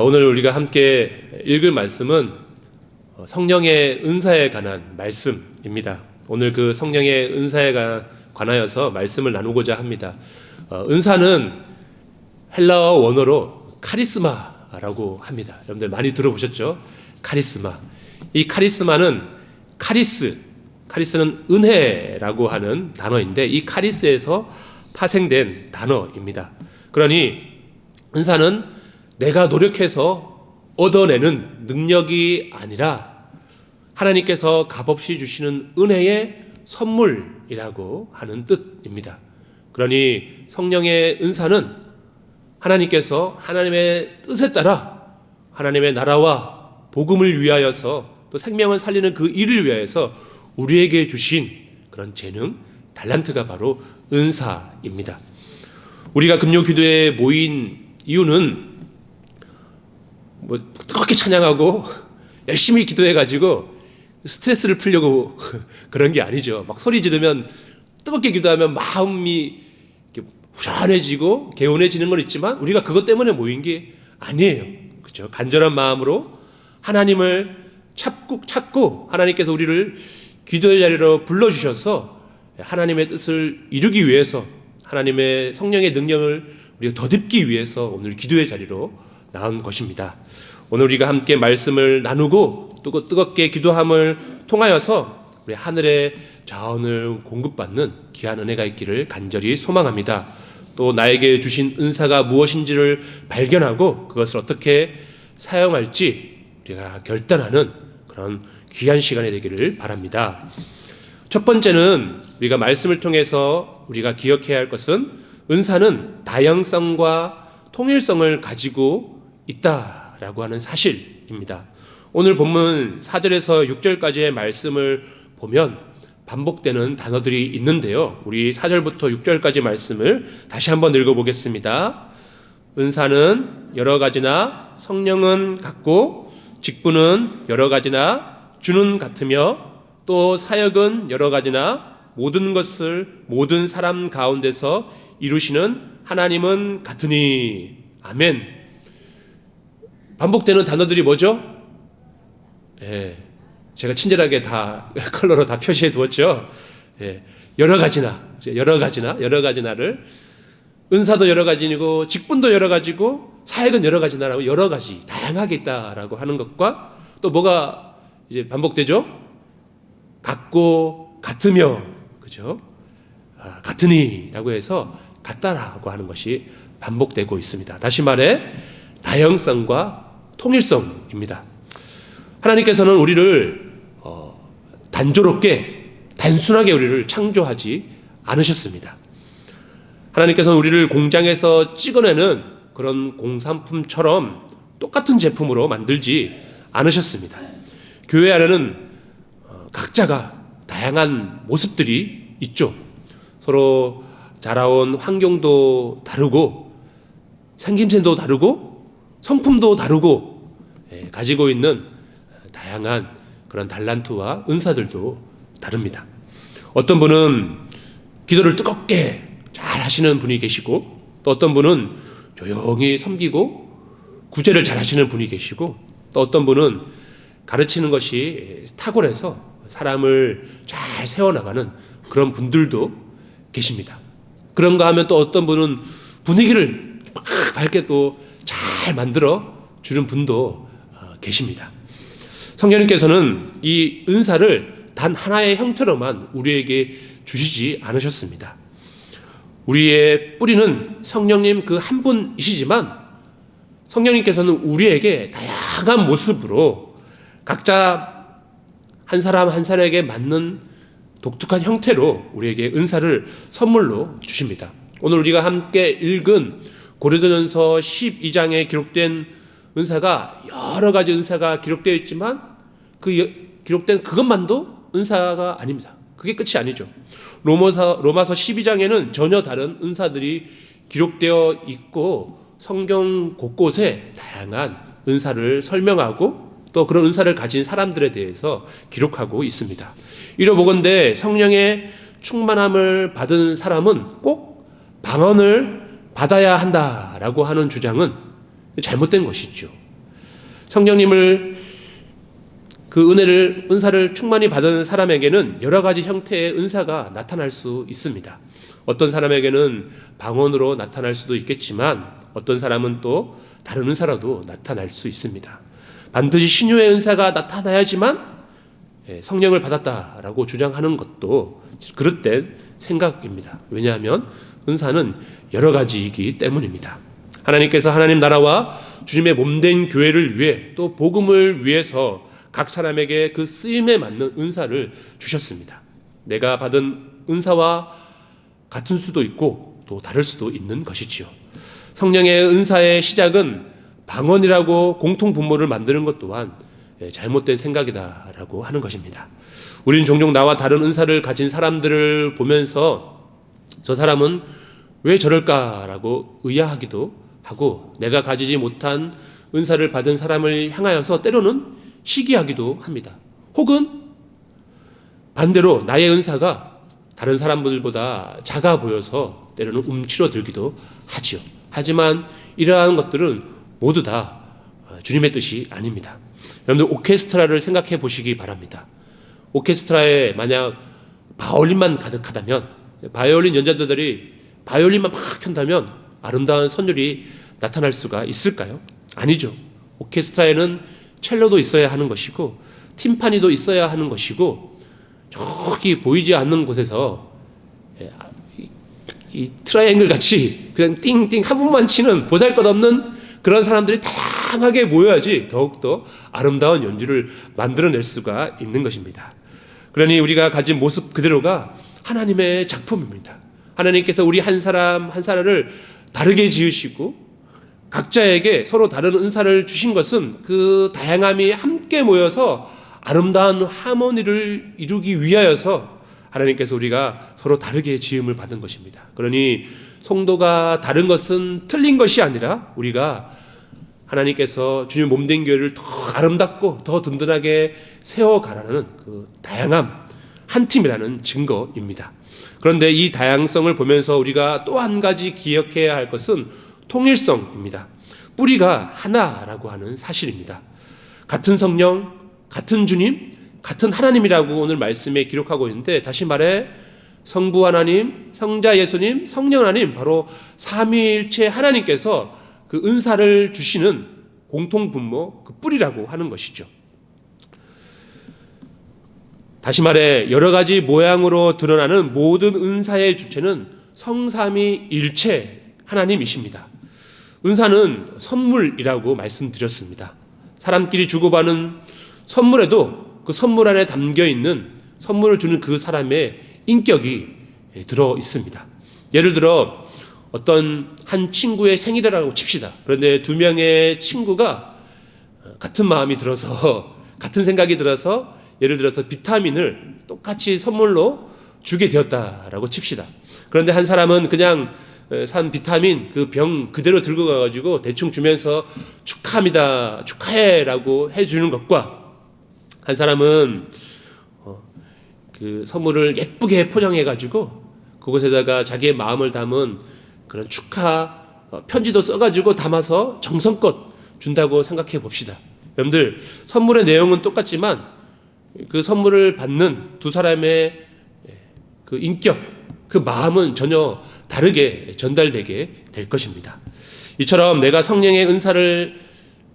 오늘 우리가 함께 읽을 말씀은 성령의 은사에 관한 말씀입니다. 오늘 그 성령의 은사에 관하여서 말씀을 나누고자 합니다. 은사는 헬라어 원어로 카리스마라고 합니다. 여러분들 많이 들어보셨죠? 카리스마. 이 카리스마는 카리스는 은혜라고 하는 단어인데 이 카리스에서 파생된 단어입니다. 그러니 은사는 내가 노력해서 얻어내는 능력이 아니라 하나님께서 값없이 주시는 은혜의 선물이라고 하는 뜻입니다. 그러니 성령의 은사는 하나님께서 하나님의 뜻에 따라 하나님의 나라와 복음을 위하여서 또 생명을 살리는 그 일을 위하여서 우리에게 주신 그런 재능, 달란트가 바로 은사입니다. 우리가 금요 기도에 모인 이유는 뜨겁게 찬양하고 열심히 기도해가지고 스트레스를 풀려고 그런 게 아니죠. 막 소리 지르면 뜨겁게 기도하면 마음이 후련해지고 개운해지는 건 있지만 우리가 그것 때문에 모인 게 아니에요. 그렇죠? 간절한 마음으로 하나님을 찾고 하나님께서 우리를 기도의 자리로 불러주셔서 하나님의 뜻을 이루기 위해서 하나님의 성령의 능력을 우리가 덧입기 위해서 오늘 기도의 자리로 나온 것입니다. 오늘 우리가 함께 말씀을 나누고 또 뜨겁게 기도함을 통하여서 우리 하늘의 자원을 공급받는 귀한 은혜가 있기를 간절히 소망합니다. 또 나에게 주신 은사가 무엇인지를 발견하고 그것을 어떻게 사용할지 우리가 결단하는 그런 귀한 시간이 되기를 바랍니다. 첫 번째는 우리가 말씀을 통해서 우리가 기억해야 할 것은 은사는 다양성과 통일성을 가지고 있다라고 하는 사실입니다. 오늘 본문 4절에서 6절까지의 말씀을 보면 반복되는 단어들이 있는데요. 우리 4절부터 6절까지 말씀을 다시 한번 읽어보겠습니다. 은사는 여러 가지나 성령은 같고 직분은 여러 가지나 주는 같으며 또 사역은 여러 가지나 모든 것을 모든 사람 가운데서 이루시는 하나님은 같으니. 아멘. 반복되는 단어들이 뭐죠? 제가 친절하게 다 컬러로 다 표시해 두었죠. 여러 가지나를 은사도 여러 가지고 직분도 여러 가지고 사역은 여러 가지나라고 여러 가지 다양하게 있다라고 하는 것과 또 뭐가 이제 반복되죠? 같고 같으며 그죠? 같으니라고 해서 같다라고 하는 것이 반복되고 있습니다. 다시 말해 다양성과 통일성입니다. 하나님께서는 우리를 단순하게 우리를 창조하지 않으셨습니다. 하나님께서는 우리를 공장에서 찍어내는 그런 공산품처럼 똑같은 제품으로 만들지 않으셨습니다. 교회 안에는 각자가 다양한 모습들이 있죠. 서로 자라온 환경도 다르고 생김새도 다르고 성품도 다르고 가지고 있는 다양한 그런 달란트와 은사들도 다릅니다. 어떤 분은 기도를 뜨겁게 잘 하시는 분이 계시고 또 어떤 분은 조용히 섬기고 구제를 잘 하시는 분이 계시고 또 어떤 분은 가르치는 것이 탁월해서 사람을 잘 세워나가는 그런 분들도 계십니다. 그런가 하면 또 어떤 분은 분위기를 막 밝게 또 잘 만들어 주는 분도 계십니다. 성령님께서는 이 은사를 단 하나의 형태로만 우리에게 주시지 않으셨습니다. 우리의 뿌리는 성령님 그 한 분이시지만 성령님께서는 우리에게 다양한 모습으로 각자 한 사람 한 사람에게 맞는 독특한 형태로 우리에게 은사를 선물로 주십니다. 오늘 우리가 함께 읽은 고린도전서 12장에 기록된 은사가 여러 가지 은사가 기록되어 있지만 그 기록된 그것만도 은사가 아닙니다. 그게 끝이 아니죠. 로마서 12장에는 전혀 다른 은사들이 기록되어 있고 성경 곳곳에 다양한 은사를 설명하고 또 그런 은사를 가진 사람들에 대해서 기록하고 있습니다. 이러보건대 성령의 충만함을 받은 사람은 꼭 방언을 받아야 한다라고 하는 주장은 잘못된 것이죠. 성령님을 그 은사를 충만히 받은 사람에게는 여러 가지 형태의 은사가 나타날 수 있습니다. 어떤 사람에게는 방언으로 나타날 수도 있겠지만 어떤 사람은 또 다른 은사라도 나타날 수 있습니다. 반드시 신유의 은사가 나타나야지만 성령을 받았다라고 주장하는 것도 그릇된 생각입니다. 왜냐하면 은사는 여러 가지이기 때문입니다. 하나님께서 하나님 나라와 주님의 몸된 교회를 위해 또 복음을 위해서 각 사람에게 그 쓰임에 맞는 은사를 주셨습니다. 내가 받은 은사와 같은 수도 있고 또 다를 수도 있는 것이지요. 성령의 은사의 시작은 방언이라고 공통 분모를 만드는 것 또한 잘못된 생각이다라고 하는 것입니다. 우리는 종종 나와 다른 은사를 가진 사람들을 보면서 저 사람은 왜 저럴까라고 의아하기도 하고 내가 가지지 못한 은사를 받은 사람을 향하여서 때로는 시기하기도 합니다. 혹은 반대로 나의 은사가 다른 사람들보다 작아 보여서 때로는 움츠러들기도 하지요. 하지만 이러한 것들은 모두 다 주님의 뜻이 아닙니다. 여러분들 오케스트라를 생각해 보시기 바랍니다. 오케스트라에 만약 바이올린만 가득하다면 바이올린 연주자들이 바이올린만 막 켠다면 아름다운 선율이 나타날 수가 있을까요? 아니죠. 오케스트라에는 첼로도 있어야 하는 것이고 팀파니도 있어야 하는 것이고 저기 보이지 않는 곳에서 이 트라이앵글 같이 그냥 띵띵 한 분만 치는 보잘것없는 그런 사람들이 다양하게 모여야지 더욱더 아름다운 연주를 만들어낼 수가 있는 것입니다. 그러니 우리가 가진 모습 그대로가 하나님의 작품입니다. 하나님께서 우리 한 사람 한 사람을 다르게 지으시고 각자에게 서로 다른 은사를 주신 것은 그 다양함이 함께 모여서 아름다운 하모니를 이루기 위하여서 하나님께서 우리가 서로 다르게 지음을 받은 것입니다. 그러니 성도가 다른 것은 틀린 것이 아니라 우리가 하나님께서 주님 몸된 교회를 더 아름답고 더 든든하게 세워가라는 그 다양함 한 팀이라는 증거입니다. 그런데 이 다양성을 보면서 우리가 또 한 가지 기억해야 할 것은 통일성입니다. 뿌리가 하나라고 하는 사실입니다. 같은 성령, 같은 주님, 같은 하나님이라고 오늘 말씀에 기록하고 있는데 다시 말해 성부 하나님, 성자 예수님, 성령 하나님 바로 삼위일체 하나님께서 그 은사를 주시는 공통분모 그 뿌리라고 하는 것이죠. 다시 말해 여러 가지 모양으로 드러나는 모든 은사의 주체는 성삼위일체 하나님이십니다. 은사는 선물이라고 말씀드렸습니다. 사람끼리 주고받는 선물에도 그 선물 안에 담겨 있는 선물을 주는 그 사람의 인격이 들어 있습니다. 예를 들어 어떤 한 친구의 생일이라고 칩시다. 그런데 두 명의 친구가 같은 마음이 들어서 같은 생각이 들어서 예를 들어서 비타민을 똑같이 선물로 주게 되었다라고 칩시다. 그런데 한 사람은 그냥 산 비타민 그 병 그대로 들고 가가지고 대충 주면서 축하합니다, 축하해라고 해주는 것과 한 사람은 그 선물을 예쁘게 포장해가지고 그곳에다가 자기의 마음을 담은 그런 축하 편지도 써가지고 담아서 정성껏 준다고 생각해 봅시다. 여러분들 선물의 내용은 똑같지만 그 선물을 받는 두 사람의 그 인격, 그 마음은 전혀 다르게 전달되게 될 것입니다. 이처럼 내가 성령의 은사를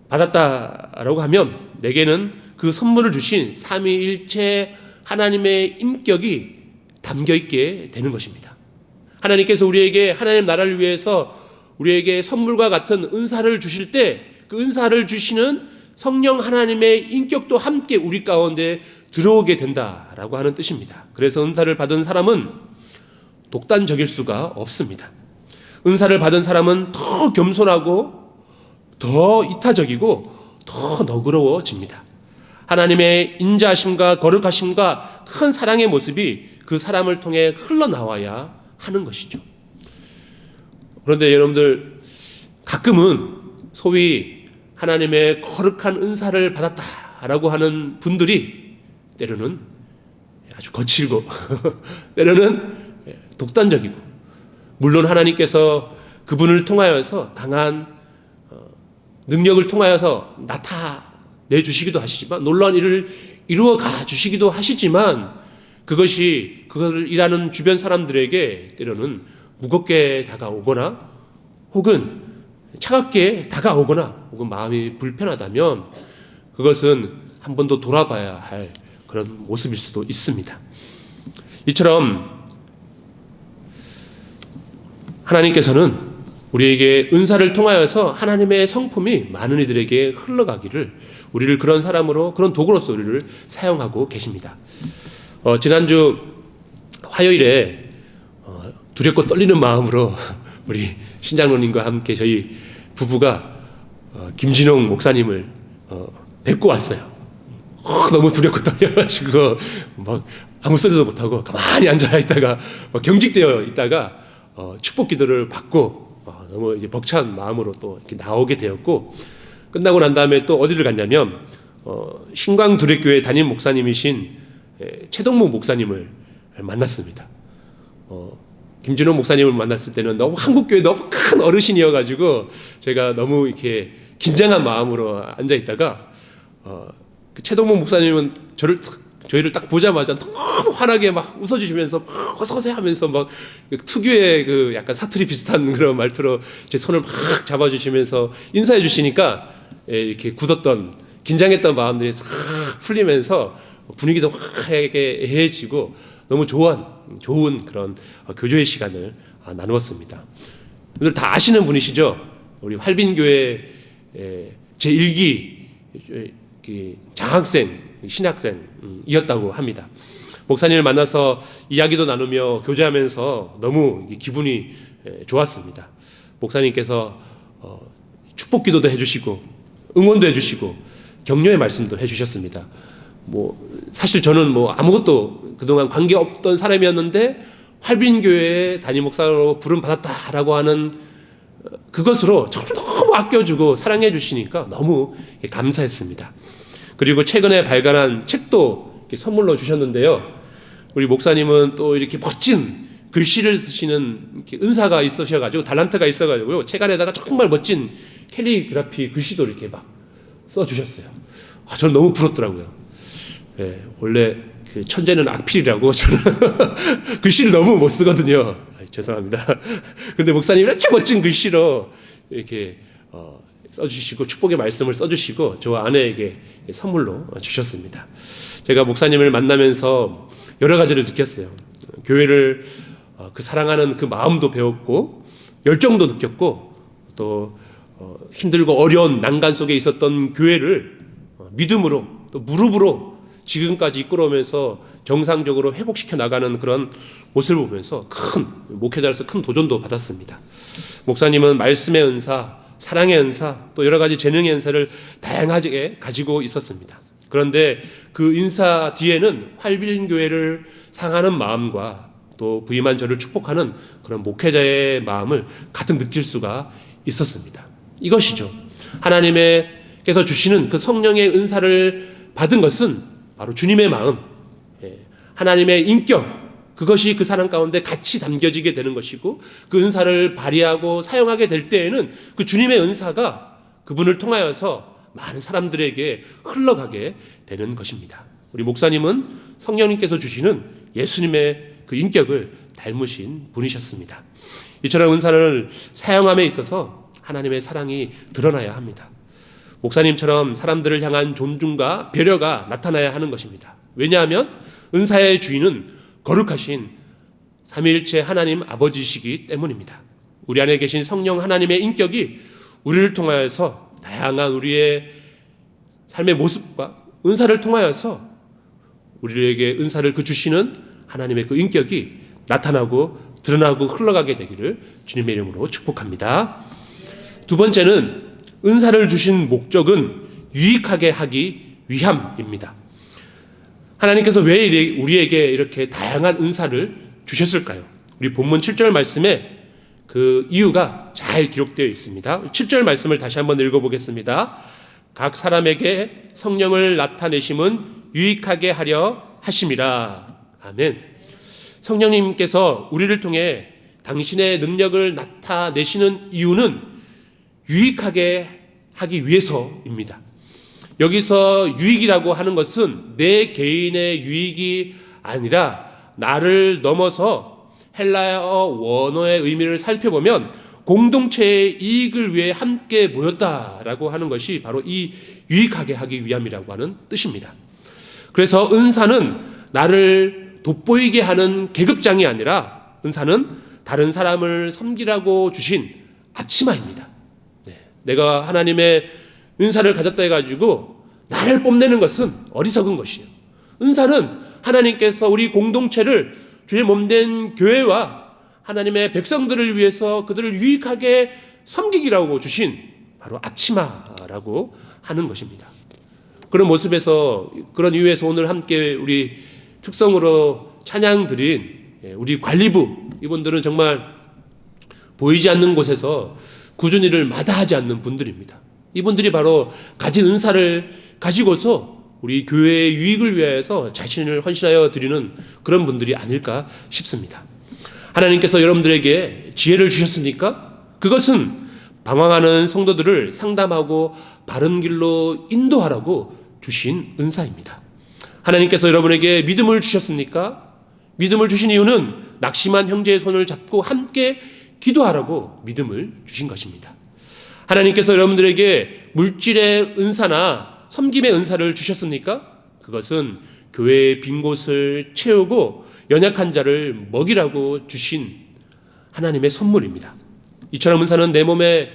받았다라고 하면 내게는 그 선물을 주신 삼위일체 하나님의 인격이 담겨 있게 되는 것입니다. 하나님께서 우리에게 하나님 나라를 위해서 우리에게 선물과 같은 은사를 주실 때 그 은사를 주시는 성령 하나님의 인격도 함께 우리 가운데 들어오게 된다라고 하는 뜻입니다. 그래서 은사를 받은 사람은 독단적일 수가 없습니다. 은사를 받은 사람은 더 겸손하고 더 이타적이고 더 너그러워집니다. 하나님의 인자하심과 거룩하심과 큰 사랑의 모습이 그 사람을 통해 흘러나와야 하는 것이죠. 그런데 여러분들 가끔은 소위 하나님의 거룩한 은사를 받았다라고 하는 분들이 때로는 아주 거칠고 때로는 독단적이고 물론 하나님께서 그분을 통하여서 강한 능력을 통하여서 나타내 주시기도 하시지만 놀라운 일을 이루어 가 주시기도 하시지만 그것을 일하는 주변 사람들에게 때로는 무겁게 다가오거나 혹은 차갑게 다가오거나 혹은 마음이 불편하다면 그것은 한 번 더 돌아봐야 할 그런 모습일 수도 있습니다. 이처럼 하나님께서는 우리에게 은사를 통하여서 하나님의 성품이 많은 이들에게 흘러가기를 우리를 그런 사람으로 그런 도구로서 우리를 사용하고 계십니다. 지난주 화요일에 두렵고 떨리는 마음으로 우리 신장로님과 함께 저희 부부가 김진홍 목사님을 뵙고 왔어요. 너무 두렵고 떨려가지고 막 아무 소리도 못하고 가만히 앉아 있다가 경직되어 있다가 축복 기도를 받고 너무 이제 벅찬 마음으로 또 이렇게 나오게 되었고, 끝나고 난 다음에 또 어디를 갔냐면 신광두레교회 담임 목사님이신 최동무 목사님을 만났습니다. 김진호 목사님을 만났을 때는 너무 한국교회 너무 큰 어르신이어가지고 제가 너무 이렇게 긴장한 마음으로 앉아 있다가 그 최동무 목사님은 저희를 딱 보자마자 너무 환하게 막 웃어주시면서 막 어서오세요 막 특유의 그 약간 사투리 비슷한 그런 말투로 제 손을 막 잡아주시면서 인사해 주시니까 이렇게 굳었던 긴장했던 마음들이 싹 풀리면서 분위기도 화해해지고 너무 좋은 그런 교제의 시간을 나누었습니다. 오늘 다 아시는 분이시죠? 우리 활빈교회 제1기 장학생 신학생이었다고 합니다. 목사님을 만나서 이야기도 나누며 교제하면서 너무 기분이 좋았습니다. 목사님께서 축복기도도 해주시고 응원도 해주시고 격려의 말씀도 해주셨습니다. 사실 저는 아무것도 그동안 관계 없던 사람이었는데 활빈교회의 담임 목사로 부름 받았다라고 하는 그것으로 저를 너무 아껴주고 사랑해 주시니까 너무 감사했습니다. 그리고 최근에 발간한 책도 선물로 주셨는데요. 우리 목사님은 또 이렇게 멋진 글씨를 쓰시는 은사가 있으셔가지고 달란트가 있어가지고요. 책 안에다가 정말 멋진 캘리그라피 글씨도 이렇게 막 써주셨어요. 저는 너무 부럽더라고요. 원래 그 천재는 악필이라고 저는 글씨를 너무 못 쓰거든요. 죄송합니다. 근데 목사님이 이렇게 멋진 글씨로 이렇게 써주시고 축복의 말씀을 써주시고 저 아내에게 선물로 주셨습니다. 제가 목사님을 만나면서 여러 가지를 느꼈어요. 교회를 그 사랑하는 그 마음도 배웠고 열정도 느꼈고 또 힘들고 어려운 난간 속에 있었던 교회를 믿음으로 또 무릎으로 지금까지 이끌어오면서 정상적으로 회복시켜 나가는 그런 모습을 보면서 큰 목회자로서 큰 도전도 받았습니다. 목사님은 말씀의 은사, 사랑의 은사, 또 여러 가지 재능의 은사를 다양하게 가지고 있었습니다. 그런데 그 인사 뒤에는 활빈교회를 상하는 마음과 또 부임한 저를 축복하는 그런 목회자의 마음을 가득 느낄 수가 있었습니다. 이것이죠. 하나님께서 주시는 그 성령의 은사를 받은 것은 바로 주님의 마음, 하나님의 인격, 그것이 그 사람 가운데 같이 담겨지게 되는 것이고 그 은사를 발휘하고 사용하게 될 때에는 그 주님의 은사가 그분을 통하여서 많은 사람들에게 흘러가게 되는 것입니다. 우리 목사님은 성령님께서 주시는 예수님의 그 인격을 닮으신 분이셨습니다. 이처럼 은사를 사용함에 있어서 하나님의 사랑이 드러나야 합니다. 목사님처럼 사람들을 향한 존중과 배려가 나타나야 하는 것입니다. 왜냐하면 은사의 주인은 거룩하신 삼위일체 하나님 아버지시기 때문입니다. 우리 안에 계신 성령 하나님의 인격이 우리를 통하여서 다양한 우리의 삶의 모습과 은사를 통하여서 우리에게 은사를 주시는 하나님의 그 인격이 나타나고 드러나고 흘러가게 되기를 주님의 이름으로 축복합니다. 두 번째는 은사를 주신 목적은 유익하게 하기 위함입니다. 하나님께서 왜 우리에게 이렇게 다양한 은사를 주셨을까요? 우리 본문 7절 말씀에 그 이유가 잘 기록되어 있습니다. 7절 말씀을 다시 한번 읽어보겠습니다. 각 사람에게 성령을 나타내심은 유익하게 하려 하심이라. 아멘. 성령님께서 우리를 통해 당신의 능력을 나타내시는 이유는 유익하게 하기 위해서입니다. 여기서 유익이라고 하는 것은 내 개인의 유익이 아니라 나를 넘어서 헬라어 원어의 의미를 살펴보면 공동체의 이익을 위해 함께 모였다라고 하는 것이 바로 이 유익하게 하기 위함이라고 하는 뜻입니다. 그래서 은사는 나를 돋보이게 하는 계급장이 아니라 은사는 다른 사람을 섬기라고 주신 앞치마입니다. 내가 하나님의 은사를 가졌다 해가지고 나를 뽐내는 것은 어리석은 것이에요. 은사는 하나님께서 우리 공동체를 주의 몸된 교회와 하나님의 백성들을 위해서 그들을 유익하게 섬기기라고 주신 바로 앞치마라고 하는 것입니다. 그런 모습에서 그런 이유에서 오늘 함께 우리 특성으로 찬양 드린 우리 관리부 이분들은 정말 보이지 않는 곳에서 꾸준히 일을 마다하지 않는 분들입니다. 이분들이 바로 가진 은사를 가지고서 우리 교회의 유익을 위해서 자신을 헌신하여 드리는 그런 분들이 아닐까 싶습니다. 하나님께서 여러분들에게 지혜를 주셨습니까? 그것은 방황하는 성도들을 상담하고 바른 길로 인도하라고 주신 은사입니다. 하나님께서 여러분에게 믿음을 주셨습니까? 믿음을 주신 이유는 낙심한 형제의 손을 잡고 함께 기도하라고 믿음을 주신 것입니다. 하나님께서 여러분들에게 물질의 은사나 섬김의 은사를 주셨습니까? 그것은 교회의 빈 곳을 채우고 연약한 자를 먹이라고 주신 하나님의 선물입니다. 이처럼 은사는 내 몸에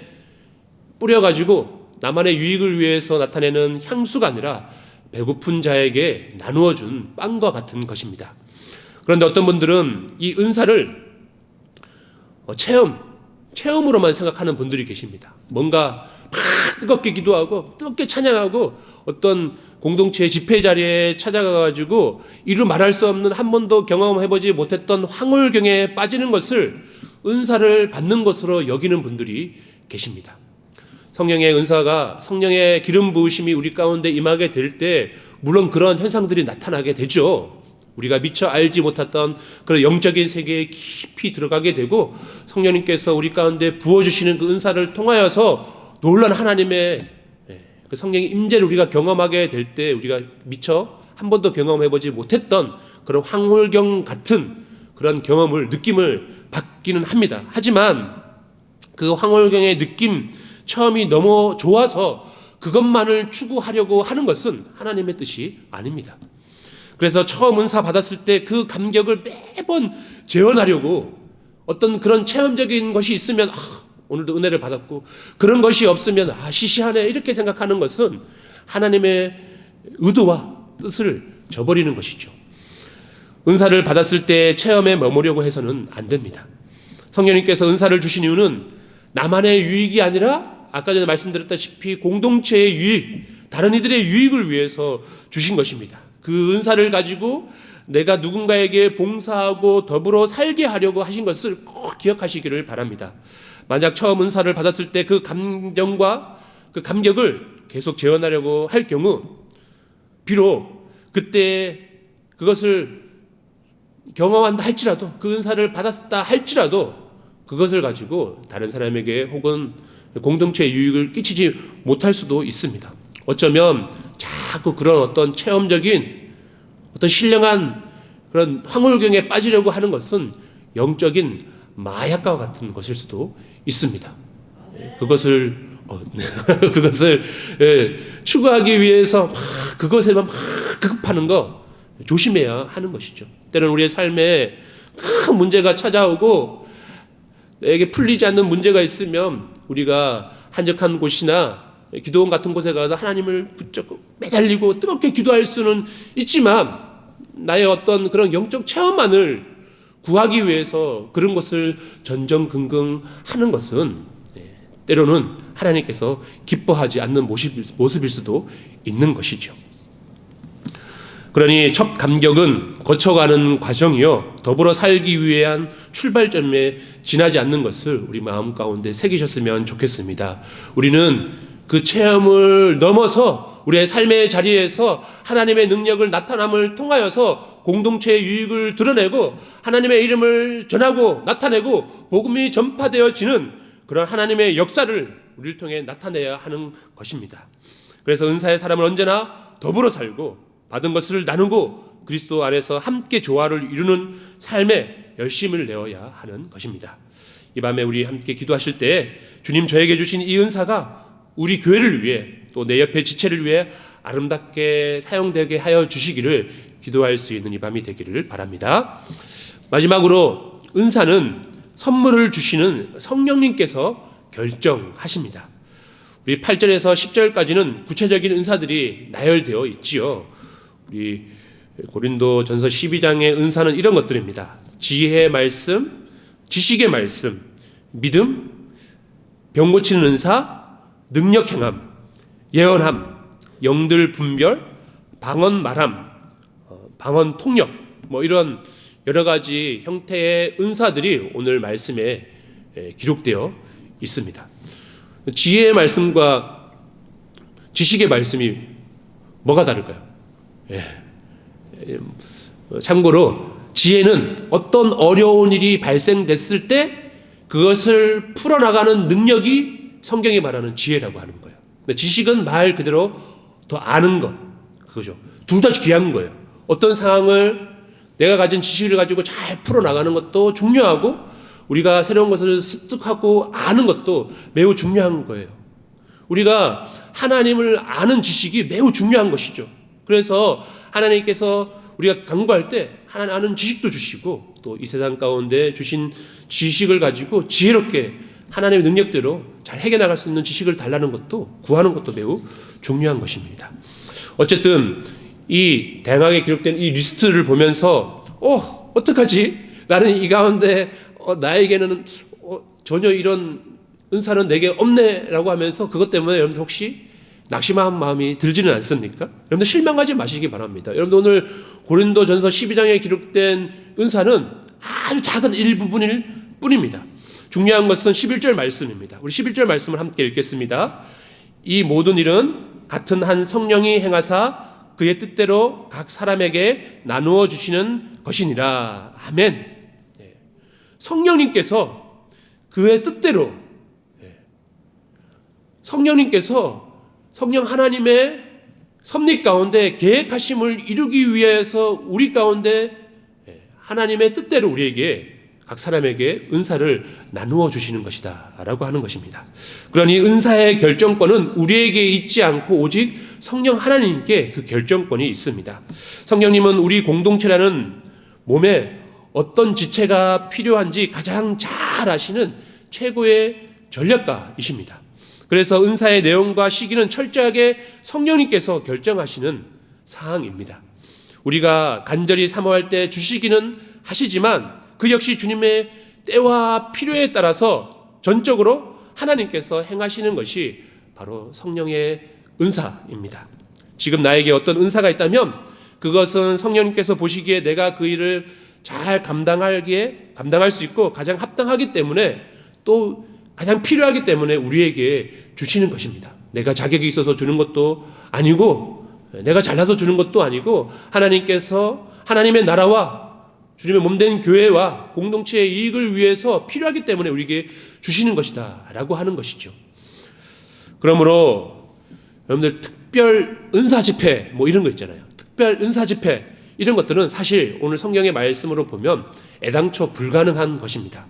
뿌려가지고 나만의 유익을 위해서 나타내는 향수가 아니라 배고픈 자에게 나누어 준 빵과 같은 것입니다. 그런데 어떤 분들은 이 은사를 체험으로만 생각하는 분들이 계십니다. 뭔가 막 뜨겁게 기도하고 뜨겁게 찬양하고 어떤 공동체 집회 자리에 찾아가가지고 이루 말할 수 없는 한 번도 경험해보지 못했던 황홀경에 빠지는 것을 은사를 받는 것으로 여기는 분들이 계십니다. 성령의 은사가 성령의 기름 부으심이 우리 가운데 임하게 될 때 물론 그런 현상들이 나타나게 되죠. 우리가 미처 알지 못했던 그런 영적인 세계에 깊이 들어가게 되고 성령님께서 우리 가운데 부어주시는 그 은사를 통하여서 놀라운 하나님의 그 성령의 임재를 우리가 경험하게 될 때 우리가 미처 한 번도 경험해보지 못했던 그런 황홀경 같은 그런 경험을 느낌을 받기는 합니다. 하지만 그 황홀경의 느낌 처음이 너무 좋아서 그것만을 추구하려고 하는 것은 하나님의 뜻이 아닙니다. 그래서 처음 은사 받았을 때 그 감격을 매번 재현하려고 어떤 그런 체험적인 것이 있으면 오늘도 은혜를 받았고 그런 것이 없으면 시시하네 이렇게 생각하는 것은 하나님의 의도와 뜻을 저버리는 것이죠. 은사를 받았을 때 체험에 머무려고 해서는 안 됩니다. 성령님께서 은사를 주신 이유는 나만의 유익이 아니라 아까 전에 말씀드렸다시피 공동체의 유익, 다른 이들의 유익을 위해서 주신 것입니다. 그 은사를 가지고 내가 누군가에게 봉사하고 더불어 살게 하려고 하신 것을 꼭 기억하시기를 바랍니다. 만약 처음 은사를 받았을 때 그 감정과 그 감격을 계속 재현하려고 할 경우 비록 그때 그것을 경험한다 할지라도 그 은사를 받았다 할지라도 그것을 가지고 다른 사람에게 혹은 공동체의 유익을 끼치지 못할 수도 있습니다. 어쩌면 자꾸 그런 어떤 체험적인 어떤 신령한 그런 황홀경에 빠지려고 하는 것은 영적인 마약과 같은 것일 수도 있습니다. 그것을 추구하기 위해서 그것에만 급하는 거 조심해야 하는 것이죠. 때로는 우리의 삶에 큰 문제가 찾아오고 내게 풀리지 않는 문제가 있으면 우리가 한적한 곳이나 기도원 같은 곳에 가서 하나님을 붙잡고 매달리고 뜨겁게 기도할 수는 있지만 나의 어떤 그런 영적 체험만을 구하기 위해서 그런 것을 전전긍긍 하는 것은 때로는 하나님께서 기뻐하지 않는 모습일 수도 있는 것이죠. 그러니 첫 감격은 거쳐가는 과정이요 더불어 살기 위한 출발점에 지나지 않는 것을 우리 마음 가운데 새기셨으면 좋겠습니다. 우리는 그 체험을 넘어서 우리의 삶의 자리에서 하나님의 능력을 나타남을 통하여서 공동체의 유익을 드러내고 하나님의 이름을 전하고 나타내고 복음이 전파되어지는 그런 하나님의 역사를 우리를 통해 나타내야 하는 것입니다. 그래서 은사의 사람은 언제나 더불어 살고 받은 것을 나누고 그리스도 안에서 함께 조화를 이루는 삶에 열심을 내어야 하는 것입니다. 이 밤에 우리 함께 기도하실 때 주님 저에게 주신 이 은사가 우리 교회를 위해 또 내 옆에 지체를 위해 아름답게 사용되게 하여 주시기를 기도할 수 있는 이 밤이 되기를 바랍니다. 마지막으로 은사는 선물을 주시는 성령님께서 결정하십니다. 우리 8절에서 10절까지는 구체적인 은사들이 나열되어 있지요. 우리 고린도전서 12장의 은사는 이런 것들입니다. 지혜의 말씀, 지식의 말씀, 믿음, 병 고치는 은사, 능력 행함, 예언함, 영들 분별, 방언 말함, 방언 통역, 이런 여러 가지 형태의 은사들이 오늘 말씀에 기록되어 있습니다. 지혜의 말씀과 지식의 말씀이 뭐가 다를까요? 참고로 지혜는 어떤 어려운 일이 발생됐을 때 그것을 풀어나가는 능력이 성경이 말하는 지혜라고 하는 거예요. 지식은 말 그대로 더 아는 것, 그거죠. 둘 다 귀한 거예요. 어떤 상황을 내가 가진 지식을 가지고 잘 풀어나가는 것도 중요하고 우리가 새로운 것을 습득하고 아는 것도 매우 중요한 거예요. 우리가 하나님을 아는 지식이 매우 중요한 것이죠. 그래서 하나님께서 우리가 간구할 때 하나님 아는 지식도 주시고 또 이 세상 가운데 주신 지식을 가지고 지혜롭게 하나님의 능력대로 잘 해결나갈 수 있는 지식을 달라는 것도 구하는 것도 매우 중요한 것입니다. 어쨌든 이 대강에 기록된 이 리스트를 보면서 어떡하지? 나는 이 가운데 나에게는 전혀 이런 은사는 내게 없네 라고 하면서 그것 때문에 여러분들 혹시 낙심한 마음이 들지는 않습니까? 여러분들 실망하지 마시기 바랍니다. 여러분들 오늘 고린도전서 12장에 기록된 은사는 아주 작은 일부분일 뿐입니다. 중요한 것은 11절 말씀입니다. 우리 11절 말씀을 함께 읽겠습니다. 이 모든 일은 같은 한 성령이 행하사 그의 뜻대로 각 사람에게 나누어 주시는 것이니라. 아멘. 성령님께서 그의 뜻대로 성령 하나님의 섭리 가운데 계획하심을 이루기 위해서 우리 가운데 하나님의 뜻대로 우리에게 각 사람에게 은사를 나누어 주시는 것이다 라고 하는 것입니다. 그러니 은사의 결정권은 우리에게 있지 않고 오직 성령 하나님께 그 결정권이 있습니다. 성령님은 우리 공동체라는 몸에 어떤 지체가 필요한지 가장 잘 아시는 최고의 전략가이십니다. 그래서 은사의 내용과 시기는 철저하게 성령님께서 결정하시는 사항입니다. 우리가 간절히 사모할 때 주시기는 하시지만 그 역시 주님의 때와 필요에 따라서 전적으로 하나님께서 행하시는 것이 바로 성령의 은사입니다. 지금 나에게 어떤 은사가 있다면 그것은 성령님께서 보시기에 내가 그 일을 잘 감당할 수 있고 가장 합당하기 때문에 또 가장 필요하기 때문에 우리에게 주시는 것입니다. 내가 자격이 있어서 주는 것도 아니고 내가 잘나서 주는 것도 아니고 하나님께서 하나님의 나라와 주님의 몸된 교회와 공동체의 이익을 위해서 필요하기 때문에 우리에게 주시는 것이다 라고 하는 것이죠. 그러므로 여러분들 특별 은사 집회 이런 거 있잖아요. 특별 은사 집회 이런 것들은 사실 오늘 성경의 말씀으로 보면 애당초 불가능한 것입니다.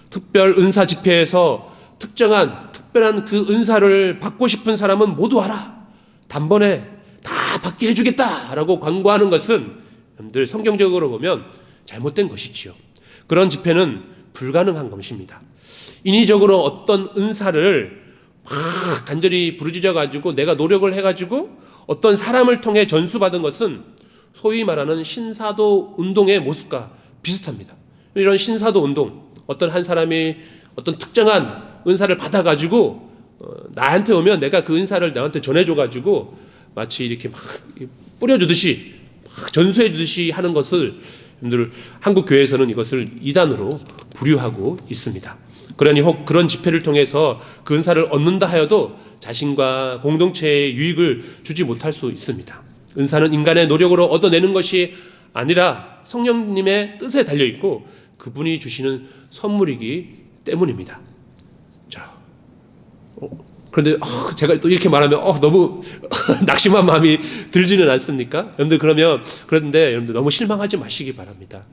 특별 은사 집회에서 특별한 그 은사를 받고 싶은 사람은 모두 와라. 단번에 다 받게 해주겠다라고 광고하는 것은 여러분들 성경적으로 보면 잘못된 것이지요. 그런 집회는 불가능한 것입니다. 인위적으로 어떤 은사를 막 간절히 부르짖어 가지고 내가 노력을 해가지고 어떤 사람을 통해 전수받은 것은 소위 말하는 신사도 운동의 모습과 비슷합니다. 이런 신사도 운동, 어떤 한 사람이 어떤 특정한 은사를 받아가지고 나한테 오면 내가 그 은사를 나한테 전해줘가지고 마치 이렇게 막 뿌려주듯이 막 전수해주듯이 하는 것을 여러분들 한국 교회에서는 이것을 이단으로 부류하고 있습니다. 그러니 혹 그런 집회를 통해서 그 은사를 얻는다 하여도 자신과 공동체의 유익을 주지 못할 수 있습니다. 은사는 인간의 노력으로 얻어내는 것이 아니라 성령님의 뜻에 달려있고 그분이 주시는 선물이기 때문입니다. 자, 그런데 제가 또 이렇게 말하면 너무 낙심한 마음이 들지는 않습니까? 그런데 여러분들 너무 실망하지 마시기 바랍니다.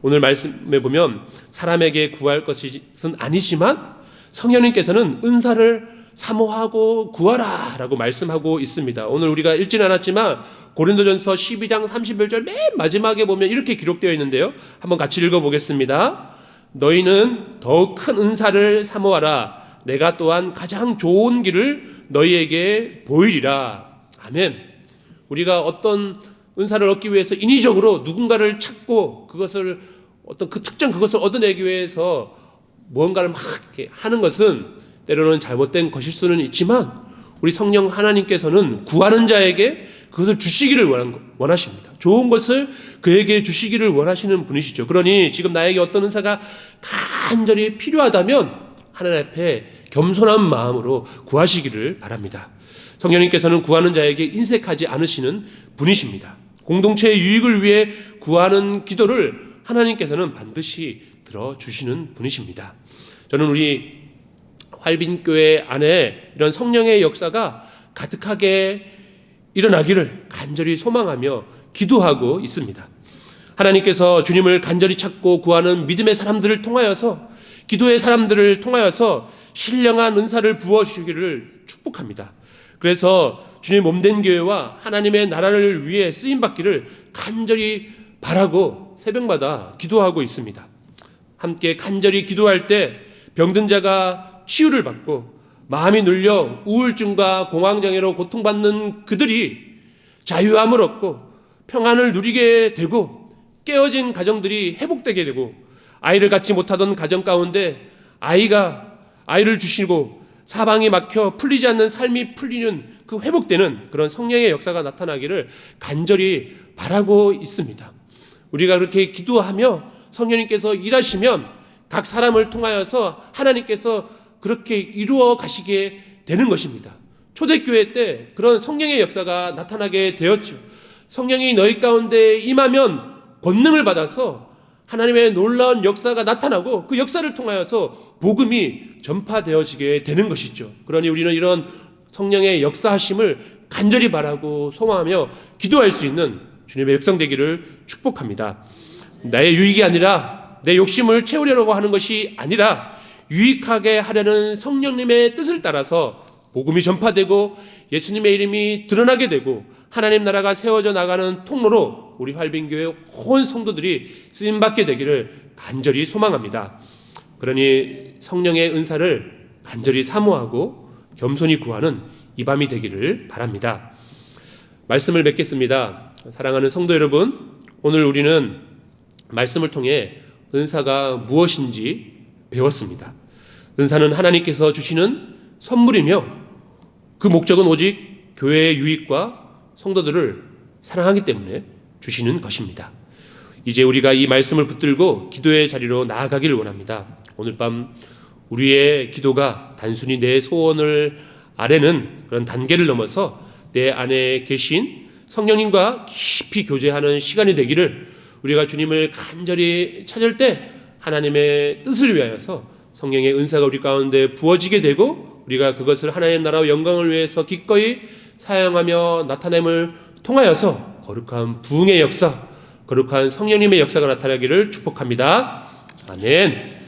오늘 말씀에 보면 사람에게 구할 것은 아니지만 성령님께서는 은사를 사모하고 구하라 라고 말씀하고 있습니다. 오늘 우리가 읽지는 않았지만 고린도전서 12장 31절 맨 마지막에 보면 이렇게 기록되어 있는데요, 한번 같이 읽어보겠습니다. 너희는 더욱 큰 은사를 사모하라. 내가 또한 가장 좋은 길을 너희에게 보이리라. 아멘. 우리가 어떤 은사를 얻기 위해서 인위적으로 누군가를 찾고 그것을 어떤 그 특정 그것을 얻어내기 위해서 무언가를 막 이렇게 하는 것은 때로는 잘못된 것일 수는 있지만 우리 성령 하나님께서는 구하는 자에게 그것을 주시기를 원하십니다. 좋은 것을 그에게 주시기를 원하시는 분이시죠. 그러니 지금 나에게 어떤 은사가 간절히 필요하다면 하나님 앞에 겸손한 마음으로 구하시기를 바랍니다. 성령님께서는 구하는 자에게 인색하지 않으시는 분이십니다. 공동체의 유익을 위해 구하는 기도를 하나님께서는 반드시 들어주시는 분이십니다. 저는 우리 활빈교회 안에 이런 성령의 역사가 가득하게 일어나기를 간절히 소망하며 기도하고 있습니다. 하나님께서 주님을 간절히 찾고 구하는 믿음의 사람들을 통하여서, 기도의 사람들을 통하여서 신령한 은사를 부어주시기를 축복합니다. 그래서 주님 몸된 교회와 하나님의 나라를 위해 쓰임받기를 간절히 바라고 새벽마다 기도하고 있습니다. 함께 간절히 기도할 때 병든 자가 치유를 받고 마음이 눌려 우울증과 공황장애로 고통받는 그들이 자유함을 얻고 평안을 누리게 되고 깨어진 가정들이 회복되게 되고 아이를 갖지 못하던 가정 가운데 아이를 주시고 사방이 막혀 풀리지 않는 삶이 풀리는 그 회복되는 그런 성령의 역사가 나타나기를 간절히 바라고 있습니다. 우리가 그렇게 기도하며 성령님께서 일하시면 각 사람을 통하여서 하나님께서 그렇게 이루어 가시게 되는 것입니다. 초대교회 때 그런 성령의 역사가 나타나게 되었죠. 성령이 너희 가운데 임하면 권능을 받아서 하나님의 놀라운 역사가 나타나고 그 역사를 통하여서 복음이 전파되어지게 되는 것이죠. 그러니 우리는 이런 성령의 역사하심을 간절히 바라고 소망하며 기도할 수 있는 주님의 백성 되기를 축복합니다. 나의 유익이 아니라 내 욕심을 채우려고 하는 것이 아니라 유익하게 하려는 성령님의 뜻을 따라서 복음이 전파되고 예수님의 이름이 드러나게 되고 하나님 나라가 세워져 나가는 통로로 우리 활빈교회 온 성도들이 쓰임받게 되기를 간절히 소망합니다. 그러니 성령의 은사를 간절히 사모하고 겸손히 구하는 이 밤이 되기를 바랍니다. 말씀을 맺겠습니다. 사랑하는 성도 여러분, 오늘 우리는 말씀을 통해 은사가 무엇인지 배웠습니다. 은사는 하나님께서 주시는 선물이며 그 목적은 오직 교회의 유익과 성도들을 사랑하기 때문에 주시는 것입니다. 이제 우리가 이 말씀을 붙들고 기도의 자리로 나아가기를 원합니다. 오늘 밤 우리의 기도가 단순히 내 소원을 아뢰는 그런 단계를 넘어서 내 안에 계신 성령님과 깊이 교제하는 시간이 되기를, 우리가 주님을 간절히 찾을 때 하나님의 뜻을 위하여서 성령의 은사가 우리 가운데 부어지게 되고 우리가 그것을 하나님의 나라와 영광을 위해서 기꺼이 사용하며 나타냄을 통하여서 거룩한 부흥의 역사, 거룩한 성령님의 역사가 나타나기를 축복합니다. 아멘.